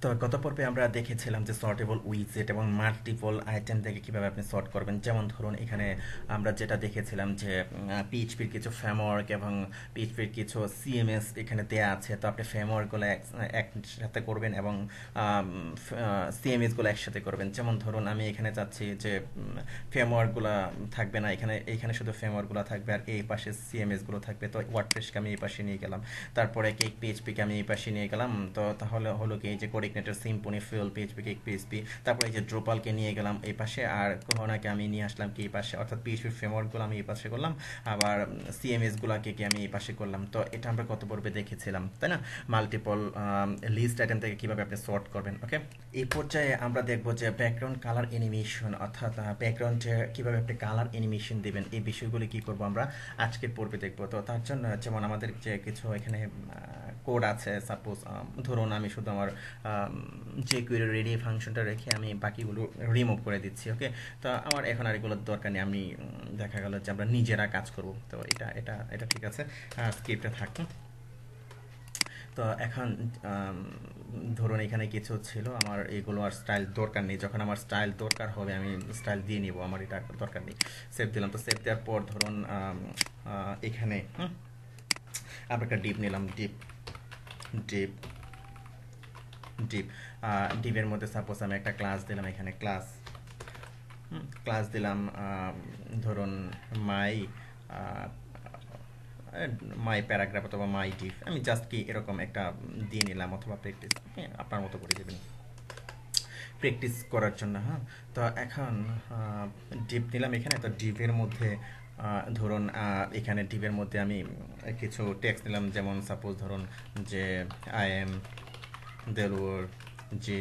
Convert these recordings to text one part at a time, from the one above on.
তো গত পর্বে আমরা দেখেছিলাম যে সর্টেবল উইজেট এবং মাল্টিপল আইটেম থেকে কিভাবে আপনি সর্ট করবেন। যেমন ধরুন এখানে আমরা যেটা দেখেছিলাম যে পিএইচপির কিছু ফ্রেমওয়ার্ক এবং পিএইচপির কিছু সিএমএস এখানে দেয়া আছে। তো আপনি ফ্রেমওয়ার্কগুলো একসাথে করবেন এবং সিএমএসগুলো একসাথে করবেন। যেমন ধরুন আমি এখানে চাচ্ছি যে ফ্রেমওয়ার্কগুলো থাকবে না, এখানে এখানে শুধু ফ্রেমওয়ার্কগুলো থাকবে আর এই পাশে সিএমএসগুলো থাকবে। তো ওয়ার্ডপ্রেসকে আমি এই পাশে নিয়ে গেলাম, তারপরে কেক পিএইচপিকে আমি এই পাশে নিয়ে গেলাম। তো তাহলে হলো কি, এই যে coordinator Symphony fuel PHP cake PHP, তারপরে এই যে ড্রোপালকে নিয়ে গেলাম এই পাশে, আর কোহনাকে আমি নিয়ে আসলাম কি এই পাশে, অর্থাৎ পিএইচপি ফ্রেমওয়ার্কগুলো আমি এই পাশে করলাম, আবার সিএমএস গুলাকে কি আমি এই পাশে করলাম। তো এটা আমরা কত পর্বে দেখেছিলাম, তাই না? মাল্টিপল লিস্ট আইটেম থেকে কিভাবে আপনি সর্ট করবেন। ওকে, এই পর্যায়ে আমরা দেখব যে ব্যাকগ্রাউন্ড কালার অ্যানিমেশন, অর্থাৎ ব্যাকগ্রাউন্ডে কিভাবে আপনি কালার অ্যানিমেশন দেবেন, এই বিষয়গুলি কি করব আমরা আজকের পর্বে দেখব। তো তার জন্য যেমন আমাদের যে কিছু এখানে কোড আছে, সাপোজ ধরুন আমি শুধু আমার যে কুইরি রেডি ফাংশনটা রেখে আমি বাকিগুলো রিমুভ করে দিচ্ছি। ওকে, তো আমার এখন আর এগুলোর দরকার নেই, আমি দেখা গেল যে আমরা নিজেরা কাজ করব। তো এটা এটা এটা ঠিক আছে, স্ক্রিপ্টে থাকুন। তো এখন ধরুন এখানে কিছু ছিল, আমার এগুলো আর স্টাইল দরকার নেই। যখন আমার স্টাইল দরকার হবে আমি স্টাইল দিয়ে নিব, আমার এটা দরকার নেই। সেভ দিলাম। তো সেভ দেওয়ার পর ধরুন এখানে আমরা একটা ডিপ নিলাম, ডিপ ডিপ ডিপ ডিপের মধ্যে সাপোজ আমি একটা ক্লাস দিলাম, এখানে ক্লাস ক্লাস দিলাম ধরুন মাই মাই প্যারাগ্রাফ অথবা মাই ডিপ, আমি জাস্ট কি এরকম একটা দিয়ে নিলাম, অথবা প্র্যাকটিস আপনার মতো করে দেবেন প্র্যাকটিস করার জন্য। হ্যাঁ, তো এখন ডিপ নিলাম এখানে। তো ডিপের মধ্যে ধরুন এখানে ডিপের মধ্যে আমি কিছু টেক্সট নিলাম, যেমন সাপোজ ধরুন যে আই এম দেলোয়ার যে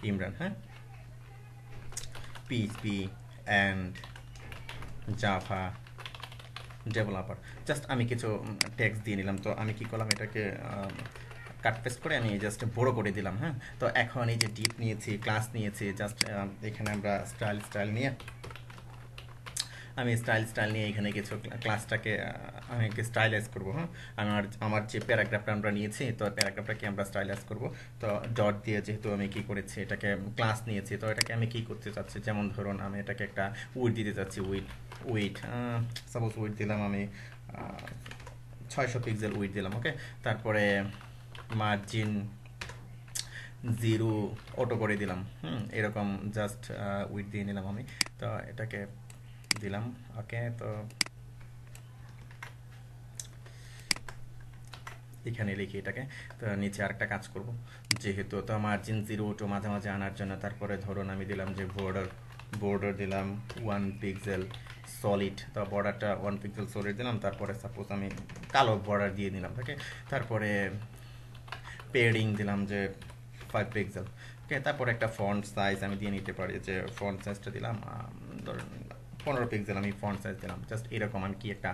ইমরান, হ্যাঁ, PHP and Java developer. Just আমি কিছু টেক্সট দিয়ে নিলাম। তো আমি কি করলাম, এটাকে কাট পেস্ট করে আমি জাস্ট বড় করে দিলাম। হ্যাঁ, তো এখন এই যে ডিপ নিয়েছি, ক্লাস নিয়েছি, জাস্ট এখানে আমরা স্টাইল স্টাইল নিয়ে আমি স্টাইল নিয়ে এখানে কিছু ক্লাসটাকে আমি স্টাইলাইজ করবো। হ্যাঁ, আমার আমার যে প্যারাগ্রাফটা আমরা নিয়েছি, তো প্যারাগ্রাফটাকে আমরা স্টাইলাইজ করব। তো ডট দিয়ে যেহেতু আমি কি করেছি, এটাকে ক্লাস নিয়েছি, তো এটাকে আমি কি করতে চাচ্ছি, যেমন ধরুন আমি এটাকে একটা উইড দিতে চাচ্ছি, উইড উইড সাপোজ উইড দিলাম আমি 600 পিক্সেল উইড দিলাম। ওকে, তারপরে মার্জিন 0 অটো করে দিলাম। এরকম জাস্ট উইড দিয়ে নিলাম আমি। তো এটাকে দিলাম। ওকে, তো এখানে লিখি এটাকে। তো নিচে আরেকটা কাজ করব, যেহেতু তো মার্জিন 0 টু মাঝে মাঝে আনার জন্য, তারপরে ধরুন আমি দিলাম যে বর্ডার দিলাম 1 পিক্সেল সলিড। তো বর্ডারটা 1 পিক্সেল সলিড দিলাম, তারপরে সাপোজ আমি কালো বর্ডার দিয়ে দিলাম। ওকে, তারপরে পেডিং দিলাম যে 5 পিক্সেল। ওকে, তারপরে একটা ফন্ট সাইজ আমি দিয়ে নিতে পারি, যে ফন্ট সাইজটা দিলাম ধরুন 15 পিক্সেল আমি ফন্ট সাইজ দিলাম। জাস্ট এরকম আমি কি একটা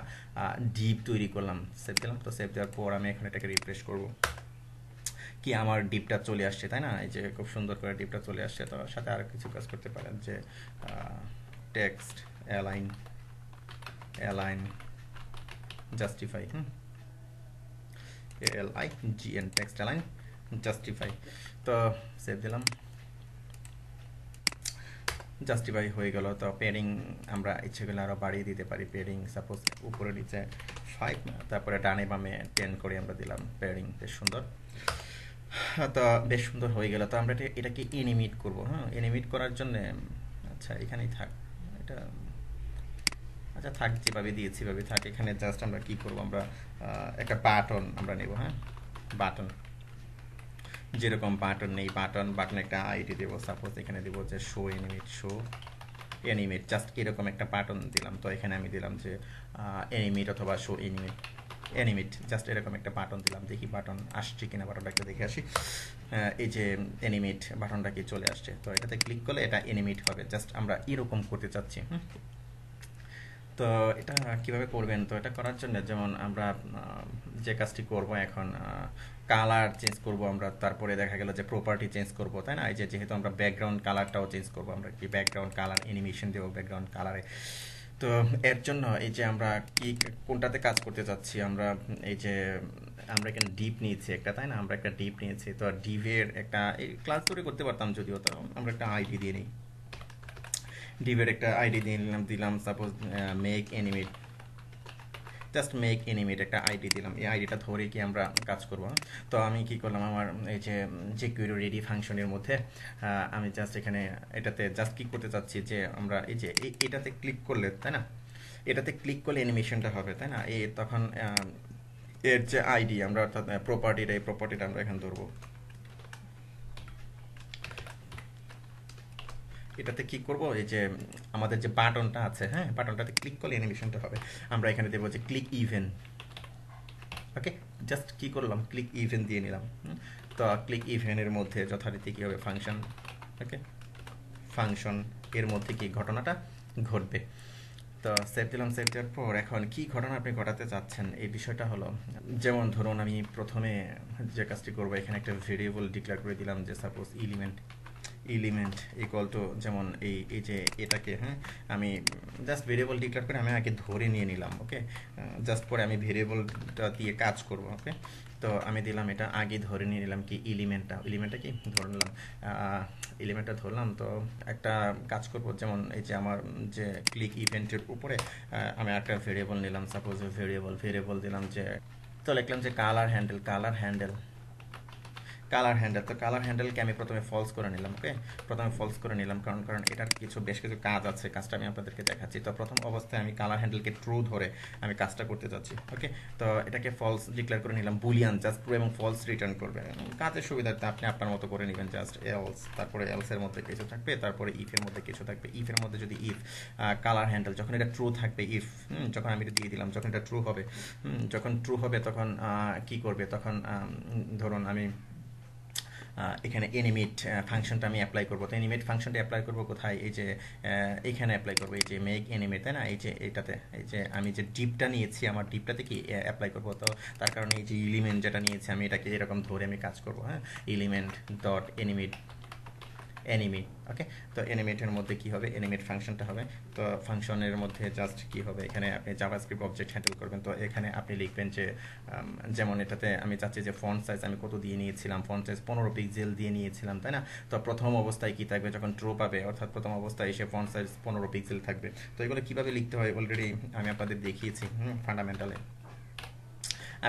ডিপ তৈরি করলাম, সেভ দিলাম। তো সেভ দেওয়ার পর আমি এখন এটাকে রিফ্রেশ করব, কি আমার ডিপটা চলে আসছে, তাই না? এই যে খুব সুন্দর করে ডিপটা চলে আসছে। তো সাথে আর কিছু কাজ করতে পারেন, যে text align align justify, ALIGN text align justify. তো সেভ দিলাম, জাস্টিফাই হয়ে গেল। তো পেডিং আমরা ইচ্ছে করলে আরও বাড়িয়ে দিতে পারি। পেডিং সাপোজ উপরে নিচে 5, তারপরে ডানে বামে 10 করে আমরা দিলাম পেডিং। বেশ সুন্দর, তো বেশ সুন্দর হয়ে গেল। তো আমরা এটাকে এনিমেট করবো। হ্যাঁ, এনিমেট করার জন্য আচ্ছা এখানেই থাক এটা, আচ্ছা থাক, যেভাবে দিয়েছি ভাবে থাক। এখানে জাস্ট আমরা কি করবো, আমরা একটা বাটন আমরা নেব। হ্যাঁ, বাটন, যেরকম বাটন নেই, বাটন একটা আইডি দেবো। সাপোজ এখানে দেবো যে শো এনিমেট জাস্ট এরকম একটা বাটন দিলাম। তো এখানে আমি দিলাম যে এনিমেট অথবা শো এনিমেট জাস্ট এরকম একটা বাটন দিলাম। দেখি বাটন আসছে কিনা, বাটনটা একটু দেখে আসি। এই যে এনিমেট বাটনটা কি চলে আসছে। তো এটাতে ক্লিক করলে এটা এনিমেট হবে। জাস্ট আমরা এরকম করতে চাচ্ছি। তো এটা কিভাবে করবেন, তো এটা করার জন্য যেমন আমরা যে কাজটি করব এখন, কালার চেঞ্জ করব আমরা, তারপরে দেখা গেল যে প্রপার্টি চেঞ্জ করব, তাই না? এই যে যেহেতু আমরা ব্যাকগ্রাউন্ড কালারটাও চেঞ্জ করব, আমরা কি ব্যাকগ্রাউন্ড কালার অ্যানিমেশন দেবো ব্যাকগ্রাউন্ড কালারে। তো এর জন্য এই যে আমরা কি কোনটাতে কাজ করতে চাচ্ছি, আমরা এই যে আমরা এখানে ডিপ নিয়েছি একটা, তাই না? আমরা একটা ডিপ নিয়েছি, তো ডিভের একটা ক্লাস তৈরি করতে পারতাম যদিও, তো আমরা একটা আইডি দিয়ে নিই। ডিভের একটা আইডি দিয়ে নিলাম, দিলাম suppose make animate, just make animate একটা আইডি দিলাম। এই আইডিটা ধরে কি আমরা কাজ করব। তো আমি কি করলাম, আমার এই যে jQuery রেডি ফাংশনের মধ্যে আমি জাস্ট এখানে এটাতে জাস্ট কি করতে চাচ্ছি যে আমরা এই যে এটাতে ক্লিক করলে, তাই না, এটাতে ক্লিক করলে অ্যানিমেশনটা হবে, তাই না? তখন এর যে আইডি আমরা অর্থাৎ প্রপার্টিটা, এই প্রপার্টিটা আমরা এখানে ধরবো। এটাতে কি করব, এই যে আমাদের যে বাটনটা আছে, হ্যাঁ, বাটনটাতে ক্লিক করলে অ্যানিমেশনটা হবে। আমরা এখানে দেবো যে ক্লিক ইভেন। ওকে, জাস্ট কি করলাম, ক্লিক ইভেন দিয়ে নিলাম। তো ক্লিক ইভেনের মধ্যে যথারীতি কি হবে, ফাংশন। ওকে, ফাংশন এর মধ্যে কি ঘটনাটা ঘটবে। তো সেভ দিলাম। সেভ দেওয়ার পর এখন কি ঘটনা আপনি ঘটাতে চাচ্ছেন এই বিষয়টা হলো, যেমন ধরুন আমি প্রথমে যে কাজটি করবো, এখানে একটা ভেরিয়েবল ডিক্লেয়ার করে দিলাম যে সাপোজ এলিমেন্ট ইকুয়াল টু, যেমন এই যে এটাকে, হ্যাঁ, আমি জাস্ট ভেরিয়েবল ডিক্লেয়ার করে আমি আগে ধরে নিয়ে নিলাম। ওকে, জাস্ট পরে আমি ভেরিয়েবলটা দিয়ে কাজ করব। ওকে, তো আমি দিলাম এটা আগে ধরে নিয়ে নিলাম কি এলিমেন্টটা কি ধরে নিলাম, এলিমেন্টটা ধরলাম। তো একটা কাজ করব, যেমন এই যে আমার যে ক্লিক ইভেন্টের উপরে আমি একটা ভেরিয়েবল নিলাম, সাপোজ ভেরিয়েবল দিলাম যে, তো লিখলাম যে কালার হ্যান্ডেল। তো কালার হ্যান্ডেলকে আমি প্রথমে ফলস করে নিলাম। ওকে, প্রথমে ফলস করে নিলাম, কারণ এটার বেশ কিছু কাজ আছে, কাজটা আমি আপনাদেরকে দেখাচ্ছি। তো প্রথম অবস্থায় আমি কালার হ্যান্ডেলকে ট্রু ধরে আমি কাজটা করতে যাচ্ছি। ওকে, তো এটাকে ফলস ডিক্লেয়ার করে নিলাম, বুলিয়ান জাস্ট ট্রু এবং ফলস রিটার্ন করবে। কাজের সুবিধার্থে আপনি আপনার মতো করে নেবেন, জাস্ট এলস, তারপরে এলস এর মধ্যে কিছু থাকবে, তারপরে ইফ এর মধ্যে কিছু থাকবে। ইফ এর মধ্যে যদি ইফ কালার হ্যান্ডেল যখন এটা ট্রু থাকবে, ইফ যখন আমি এটা দিয়ে দিলাম, যখন এটা ট্রু হবে তখন কি করবে, তখন ধরুন আমি এখানে এনিমেট ফাংশনটা আমি অ্যাপ্লাই করবো। তো এনিমেট ফাংশনটা অ্যাপ্লাই করবো কোথায়, এই যে এখানে অ্যাপ্লাই করবো, এই যে মেক এনিমেট, তাই না? এই যে এটাতে, এই যে আমি যে ডিপটা নিয়েছি, আমার ডিপটাতে কি অ্যাপ্লাই করবো। তো তার কারণে এই যে এলিমেন্ট যেটা নিয়েছি আমি, এটাকে এরকম ধরে আমি কাজ করবো। হ্যাঁ, এলিমেন্ট ডট এনিমেট। ওকে, তো এনিমেটের মধ্যে কি হবে, এনিমেট ফাংশনটা হবে। তো ফাংশনের মধ্যে জাস্ট কি হবে, এখানে আপনি জাভাস্ক্রিপ্ট অবজেক্ট হ্যান্ডেল করবেন। তো এখানে আপনি লিখবেন যে যেমন এটাতে আমি চাচ্ছি যে ফন্ট সাইজ আমি কত দিয়ে নিয়েছিলাম, ফন্ট সাইজ 15 পিক্সেল দিয়ে নিয়েছিলাম, তাই না? তো প্রথম অবস্থায় কি থাকবে, যখন ট্রু পাবে, অর্থাৎ প্রথম অবস্থায় এসে ফন্ট সাইজ 15 পিক্সেল থাকবে। তো এগুলো কিভাবে লিখতে হয় অলরেডি আমি আপনাদের দেখিয়েছি ফান্ডামেন্টালে।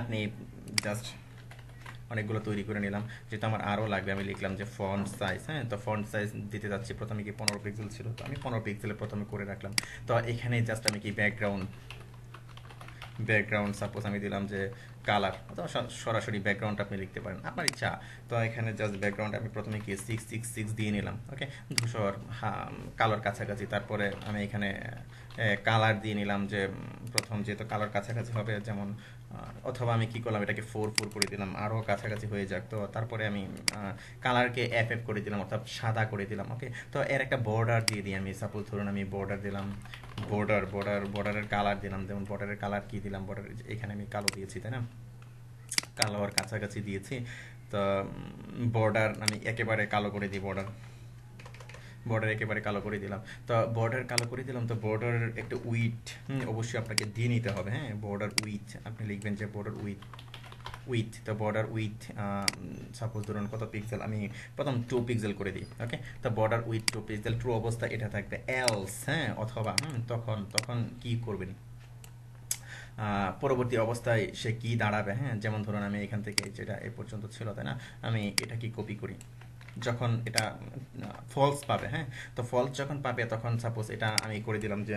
আপনি জাস্ট অনেকগুলো তৈরি করে নিলাম, যেহেতু আমার আরও লাগবে আমি লিখলাম যে ফন্ট সাইজ। হ্যাঁ, তো ফন্ট সাইজ দিতে যাচ্ছি, প্রথমে কি 15 পিক্সেল ছিল, তো আমি 15 পিক্সেলে প্রথমে করে রাখলাম। তো এখানে জাস্ট আমি কি ব্যাকগ্রাউন্ড সাপোজ আমি দিলাম যে কালার, অথবা সরাসরি ব্যাকগ্রাউন্ড আপনি লিখতে পারেন, আপনার ইচ্ছা। তো এখানে জাস্ট ব্যাকগ্রাউন্ড আমি প্রথমে কি 666 দিয়ে নিলাম। ওকে, ধূসর কালার কাছাকাছি। তারপরে আমি এখানে কালার দিয়ে নিলাম যে প্রথম যেহেতু কালার কাছাকাছি হবে, যেমন অথবা আমি কি করলাম, এটাকে 4 করে দিলাম, আরও কাছাকাছি হয়ে যাক। তো তারপরে আমি কালারকে FF করে দিলাম, অর্থাৎ সাদা করে দিলাম। ওকে, তো এর একটা বর্ডার দিয়ে দিই আমি, সাপোজ ধরুন আমি বর্ডার দিলাম, বর্ডারের কালার দিলাম, যেমন বর্ডারের কালার কি দিলাম, বর্ডার এখানে আমি কালো দিয়েছি, তাই না? কালো আর কাছাকাছি দিয়েছি। তো বর্ডার আমি একেবারে কালো করে দিই, বর্ডার একেবারে কালো করে দিলাম। তো বর্ডার কালো করে দিলাম। তো বর্ডার একটা উইথ অবশ্যই আপনাকে দিয়ে নিতে হবে। হ্যাঁ, বর্ডার উইথ আপনি লিখবেন যে বর্ডার উইথ। তো বর্ডার উইথ সাপোজ ধরুন কত পিক্সেল, আমি প্রথম 2 পিক্সেল করে দিই। ওকে, তো বর্ডার উইথ 2 পিক্সেল, ট্রু অবস্থা এটা থাকবে। এলস, হ্যাঁ, অথবা তখন কি করবেন, পরবর্তী অবস্থায় সে কি দাঁড়াবে। হ্যাঁ, যেমন ধরুন আমি এখান থেকে যেটা এ পর্যন্ত ছিল, তাই না, আমি এটা কি কপি করি, যখন এটা ফলস পাবে। হ্যাঁ, তো ফলস যখন পাবে তখন সাপোজ এটা আমি করে দিলাম যে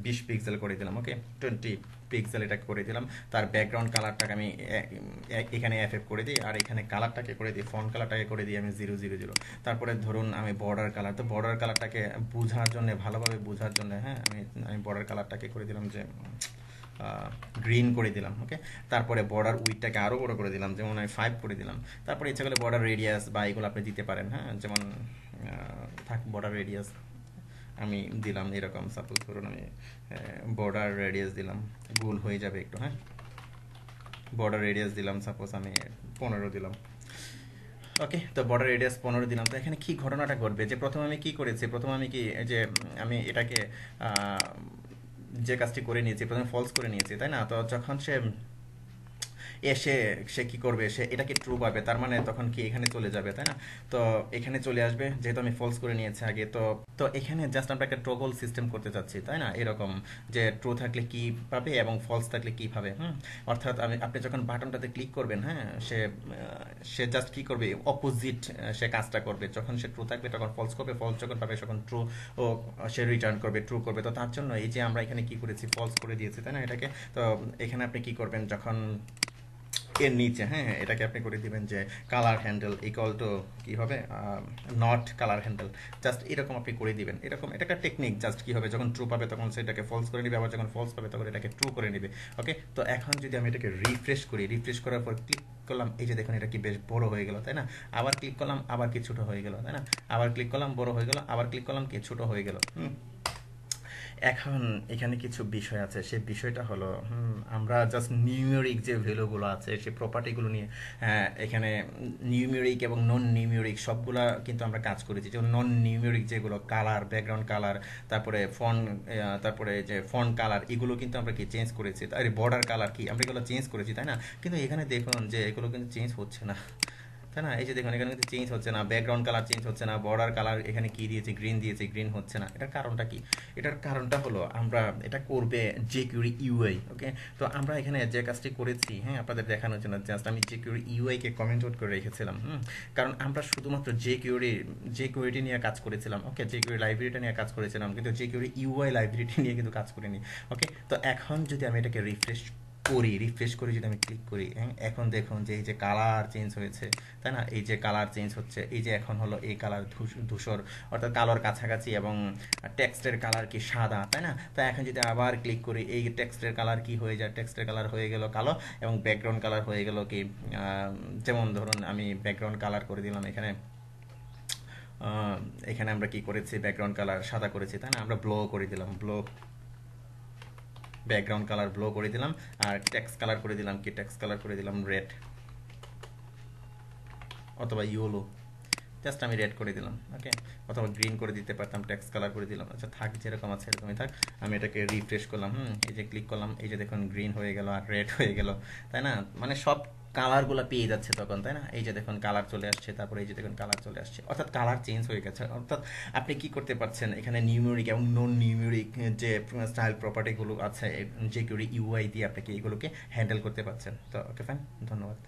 20 পিক্সেল করে দিলাম। ওকে, 20 পিক্সেল এটা করে দিলাম। তার ব্যাকগ্রাউন্ড কালারটাকে আমি এখানে FF করে দিই, আর এখানে কালারটাকে করে দিই, ফন্ট কালারটাকে করে দিই আমি 000। তারপরে ধরুন আমি বর্ডার কালার, তো বর্ডার কালারটাকে বোঝার জন্য, ভালোভাবে বোঝার জন্য, হ্যাঁ, আমি বর্ডার কালারটাকে করে দিলাম যে গ্রিন করে দিলাম। ওকে, তারপরে বর্ডার উইথটাকে আরও বড় করে দিলাম, যেমন আমি 5 করে দিলাম। তারপরে ইচ্ছা করলে বর্ডার রেডিয়াস বা এগুলো আপনি দিতে পারেন। হ্যাঁ, যেমন থাক বর্ডার রেডিয়াস আমি দিলাম এরকম, সাপোজ ধরুন আমি বর্ডার রেডিয়াস দিলাম, ভুল হয়ে যাবে একটু। হ্যাঁ, বর্ডার রেডিয়াস দিলাম, সাপোজ আমি 15 দিলাম। ওকে, তো বর্ডার রেডিয়াস 15 দিলাম। তো এখানে কি ঘটনাটা ঘটবে, যে প্রথমে আমি কি করেছি, প্রথমে আমি কি যে আমি এটাকে যে কাজটি করে নিয়েছি, প্রথমে ফলস করে নিয়েছি, তাই না? তো যখন সে এসে সে কি করবে, সে এটাকে ট্রু পাবে, তার মানে তখন কি এখানে চলে যাবে, তাই না? তো এখানে চলে আসবে, যেহেতু আমি ফলস করে নিয়েছি আগে। তো তো এখানে জাস্ট আমরা একটা টগল সিস্টেম করতে চাচ্ছি, তাই না? এরকম যে ট্রু থাকলে কি পাবে এবং ফলস থাকলে কি পাবে। অর্থাৎ আপনি যখন বাটনটাতে ক্লিক করবেন, হ্যাঁ, সে জাস্ট কি করবে, অপোজিট সে কাজটা করবে। যখন সে ট্রু থাকবে তখন ফলস করবে, ফলস যখন পাবে তখন ট্রু ও সে রিটার্ন করবে, ট্রু করবে। তো তার জন্য এই যে আমরা এখানে কি করেছি, ফলস করে দিয়েছি, তাই না এটাকে? তো এখানে আপনি কি করবেন, যখন এর নিচে, হ্যাঁ, এটাকে আপনি করে দিবেন যে কালার হ্যান্ডেল ইকুয়াল টু কি হবে, নট কালার হ্যান্ডেল। জাস্ট এরকম আপনি করে দিবেন, এরকম। এটা একটা টেকনিক। জাস্ট কি হবে, যখন ট্রু পাবে তখন সেটাকে ফলস করে নিবে, আবার যখন ফলস পাবে তখন এটাকে ট্রু করে নিবে। ওকে, তো এখন যদি আমি এটাকে রিফ্রেশ করি, রিফ্রেশ করার পর ক্লিক করলাম, এই যে দেখুন এটা কি বেশ বড় হয়ে গেল, তাই না? আবার ক্লিক করলাম, আবার কি ছোট হয়ে গেল, তাই না? আবার ক্লিক করলাম, বড় হয়ে গেল, আবার ক্লিক করলাম, কি ছোট হয়ে গেল। এখন এখানে কিছু বিষয় আছে, সেই বিষয়টা হলো, আমরা জাস্ট নিউমেরিক যে ভ্যালুগুলো আছে, সেই প্রপার্টিগুলো নিয়ে এখানে নিউমেরিক এবং নন নিউমেরিক সবগুলা কিন্তু আমরা কাজ করেছি। যেমন নন নিউমেরিক যেগুলো, কালার, ব্যাকগ্রাউন্ড কালার, তারপরে তারপরে যে ফন্ট কালার, এগুলো কিন্তু আমরা কি চেঞ্জ করেছি। আর বর্ডার কালার কি আমরা এগুলো চেঞ্জ করেছি, তাই না? কিন্তু এখানে দেখুন যে এগুলো কিন্তু চেঞ্জ হচ্ছে না, তাই না? এই যে দেখুন এখানে কিন্তু চেঞ্জ হচ্ছে না, ব্যাকগ্রাউন্ড কালার চেঞ্জ হচ্ছে না, বর্ডার কালার এখানে কি দিয়েছে, গ্রিন দিয়েছে, গ্রিন হচ্ছে না। এটার কারণটা কি? এটার কারণটা হলো আমরা এটা করবে jQuery ইউআই। ওকে, তো আমরা এখানে যে কাজটি করেছি, হ্যাঁ, আপনাদের দেখানোর জন্য জাস্ট আমি jQuery ইউআই কে কমেন্ট আউট করে রেখেছিলাম। কারণ আমরা শুধুমাত্র jQuery নিয়ে কাজ করেছিলাম। ওকে, jQuery লাইব্রেরিটা নিয়ে কাজ করেছিলাম, কিন্তু jQuery ইউআই লাইব্রেরিটি নিয়ে কিন্তু কাজ করিনি। ওকে, তো এখন যদি আমি এটাকে রিফ্রেশ করি, যদি আমি ক্লিক করি, হ্যাঁ, এখন দেখুন যে এই যে কালার চেঞ্জ হয়েছে, তাই না? এই যে কালার চেঞ্জ হচ্ছে, এই যে এখন হলো এই কালার ধূসর, অর্থাৎ কালোর কাছাকাছি, এবং টেক্সটের কালার কি সাদা, তাই না? তো এখন যদি আবার ক্লিক করি, এই টেক্সটের কালার কি হয়ে যায়, টেক্সটের কালার হয়ে গেল কালো, এবং ব্যাকগ্রাউন্ড কালার হয়ে গেল কি, যেমন ধরুন আমি ব্যাকগ্রাউন্ড কালার করে দিলাম এখানে, এখানে আমরা কি করেছি, ব্যাকগ্রাউন্ড কালার সাদা করেছি, তাই না? আমরা ব্লো করে দিলাম, ব্যাকগ্রাউন্ড কালার ব্লো করে দিলাম। আর টেক্সট কালার করে দিলাম কি, টেক্সট কালার করে দিলাম রেড অথবা ইয়েলো, জাস্ট আমি রেড করে দিলাম। ওকে, অথবা গ্রিন করে দিতে পারতাম, টেক্সট কালার করে দিলাম। আচ্ছা, থাক, যেরকম আছে এরকমই থাক। আমি এটাকে রিফ্রেশ করলাম, এই যে ক্লিক করলাম, এই যে দেখুন গ্রিন হয়ে গেল আর রেড হয়ে গেল, তাই না? মানে সব কালারগুলো পেয়ে যাচ্ছে তখন, তাই না? এই যে দেখুন কালার চলে আসছে, তারপরে এই যে দেখুন কালার চলে আসছে, অর্থাৎ কালার চেঞ্জ হয়ে গেছে। অর্থাৎ আপনি কি করতে পারছেন, এখানে নিউমেরিক এবং নন নিউমেরিক যে স্টাইল প্রপার্টিগুলো আছে jQuery ইউআই দিয়ে আপনি কি এগুলোকে হ্যান্ডেল করতে পারছেন। তো ওকে, ফাইন, ধন্যবাদ।